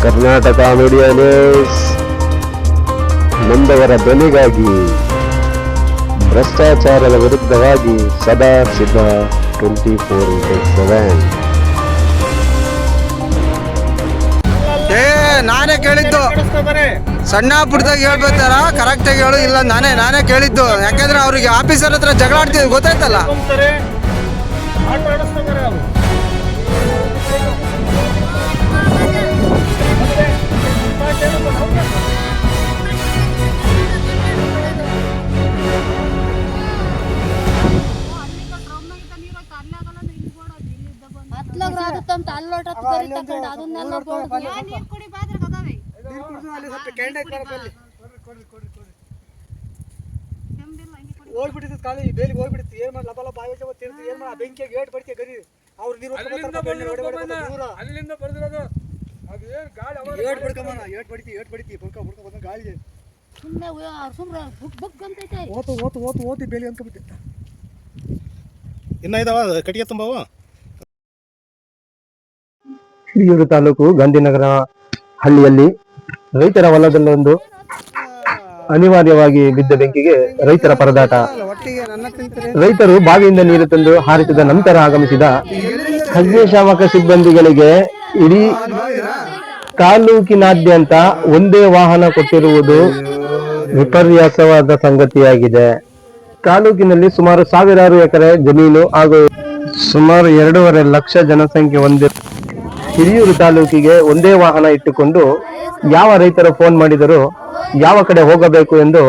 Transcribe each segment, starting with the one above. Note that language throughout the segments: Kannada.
ಕರ್ನಾಟಕ ಮೀಡಿಯಾ ನ್ಯೂಸ್ ನೊಂದವರ ಧ್ವನಿಗಾಗಿ ಭ್ರಷ್ಟಾಚಾರದ ವಿರುದ್ಧವಾಗಿ ಸದಾ ಸಿದ್ಧ 24/7. ನಾನೇ ಕೇಳಿದ್ದು ಸಣ್ಣ ಪುಟ್ಟದಾಗ ಹೇಳ್ಬೇಕಾರ ಕರೆಕ್ಟಾಗಿ ಹೇಳು, ಇಲ್ಲ ನಾನೇ ಕೇಳಿದ್ದು. ಯಾಕಂದ್ರೆ ಅವ್ರಿಗೆ ಆಫೀಸರ್ ಹತ್ರ ಜಗಳ ಆಡ್ತಿದ್ವಿ ಗೊತ್ತಾಯ್ತಲ್ಲ. ಹೋಗ್ಬಿಟ್ಟಿದ್ದು ಖಾಲಿ ಬೇಲಿಗೆ ಹೋಗ್ಬಿಡುತ್ತೆ. ಏನ್ ಮಾಡಿ ಲಬ ಬಾಯಿ ಏನ್ ಮಾಡಿ ಬೆಂಕಿಯಾಗಿ ಏಟ್ ಬಡ್ತೀಯ ಗರಿ ಅವ್ರು ನೀರು ಅಲ್ಲಿಂದ ಬರ್ದಿರೋದು ಅದು ಏನ್ ಗಾಳಿ ಏಟ್ ಬಡ್ತಿ ಬುಡ್ಕ ಬಂದ ಗಾಳಿ ಓತು ಬೇಲಿ ಅನ್ಕೊಬಿಟ್ಟೆ. ಇನ್ನ ಇದಾವ ಕಟ್ಟಿಗೆ ತುಂಬವ. ಹಿರಿಯೂರು ತಾಲೂಕು ಗಾಂಧಿನಗರ ಹಳ್ಳಿಯಲ್ಲಿ ರೈತರ ಹೊಲದಲ್ಲೊಂದು ಅನಿವಾರ್ಯವಾಗಿ ಬಿದ್ದ ಬೆಂಕಿಗೆ ರೈತರ ಪರದಾಟ. ರೈತರು ಬಾವಿಯಿಂದ ನೀರು ತಂದು ಹಾರಿಸಿದ ನಂತರ ಆಗಮಿಸಿದ ಅಗ್ನಿಶಾಮಕ ಸಿಬ್ಬಂದಿಗಳಿಗೆ ಇಡೀ ತಾಲೂಕಿನಾದ್ಯಂತ ಒಂದೇ ವಾಹನ ಕೊಟ್ಟಿರುವುದು ವಿಪರ್ಯಾಸವಾದ ಸಂಗತಿಯಾಗಿದೆ. ತಾಲೂಕಿನಲ್ಲಿ ಸುಮಾರು ಸಾವಿರಾರು ಎಕರೆ ಜಮೀನು ಹಾಗೂ ಸುಮಾರು 2.5 ಲಕ್ಷ ಜನಸಂಖ್ಯೆ ಹೊಂದಿರುವ ಹಿರಿಯೂರು ತಾಲೂಕಿಗೆ ಒಂದೇ ವಾಹನ ಇಟ್ಟುಕೊಂಡು ಯಾವ ರೈತರು ಫೋನ್ ಮಾಡಿದರೂ ಯಾವ ಕಡೆ ಹೋಗಬೇಕು ಎಂದು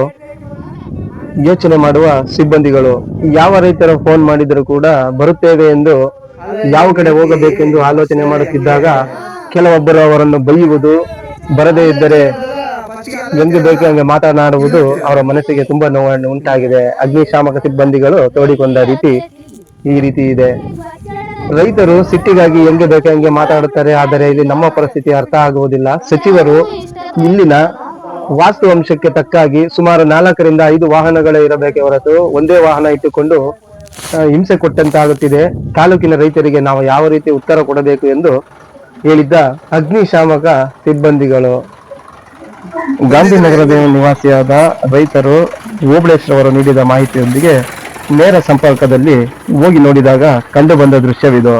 ಯೋಚನೆ ಮಾಡುವ ಸಿಬ್ಬಂದಿಗಳು, ಯಾವ ರೈತರ ಫೋನ್ ಮಾಡಿದರೂ ಕೂಡ ಬರುತ್ತೇವೆ ಎಂದು ಯಾವ ಕಡೆ ಹೋಗಬೇಕೆಂದು ಆಲೋಚನೆ ಮಾಡುತ್ತಿದ್ದಾಗ ಕೆಲವೊಬ್ಬರು ಅವರನ್ನು ಬೈಯುವುದು, ಬರದೇ ಇದ್ದರೆ ಎಂದು ಬೇಕು ಹಂಗೆ ಮಾತನಾಡುವುದು ಅವರ ಮನಸ್ಸಿಗೆ ತುಂಬಾ ನೋವನ್ನು ಉಂಟಾಗಿದೆ. ಅಗ್ನಿಶಾಮಕ ಸಿಬ್ಬಂದಿಗಳು ತೋಡಿಕೊಂಡ ರೀತಿ ಈ ರೀತಿ ಇದೆ. ರೈತರು ಸಿಟ್ಟಿಗಾಗಿ ಹೆಂಗೆ ಬೇಕು ಹಂಗೆ ಮಾತಾಡುತ್ತಾರೆ, ಆದರೆ ಇಲ್ಲಿ ನಮ್ಮ ಪರಿಸ್ಥಿತಿ ಅರ್ಥ ಆಗುವುದಿಲ್ಲ. ಸಚಿವರು ಇಲ್ಲಿನ ವಾಸ್ತು ಅಂಶಕ್ಕೆ ತಕ್ಕಾಗಿ ಸುಮಾರು 4 ರಿಂದ 5 ವಾಹನಗಳೇ ಇರಬೇಕೆ ಹೊರತು ಒಂದೇ ವಾಹನ ಇಟ್ಟುಕೊಂಡು ಹಿಂಸೆ ಕೊಟ್ಟಂತಾಗುತ್ತಿದೆ. ತಾಲೂಕಿನ ರೈತರಿಗೆ ನಾವು ಯಾವ ರೀತಿ ಉತ್ತರ ಕೊಡಬೇಕು ಎಂದು ಹೇಳಿದ್ದ ಅಗ್ನಿಶಾಮಕ ಸಿಬ್ಬಂದಿಗಳು. ಗಾಂಧಿನಗರದ ನಿವಾಸಿಯಾದ ರೈತರು ಓಬಳೇಶ್ವರ ಅವರು ನೀಡಿದ ಮಾಹಿತಿಯೊಂದಿಗೆ ನೇರ ಸಂಪರ್ಕದಲ್ಲಿ ಹೋಗಿ ನೋಡಿದಾಗ ಕಂಡು ಬಂದ ದೃಶ್ಯವಿದು.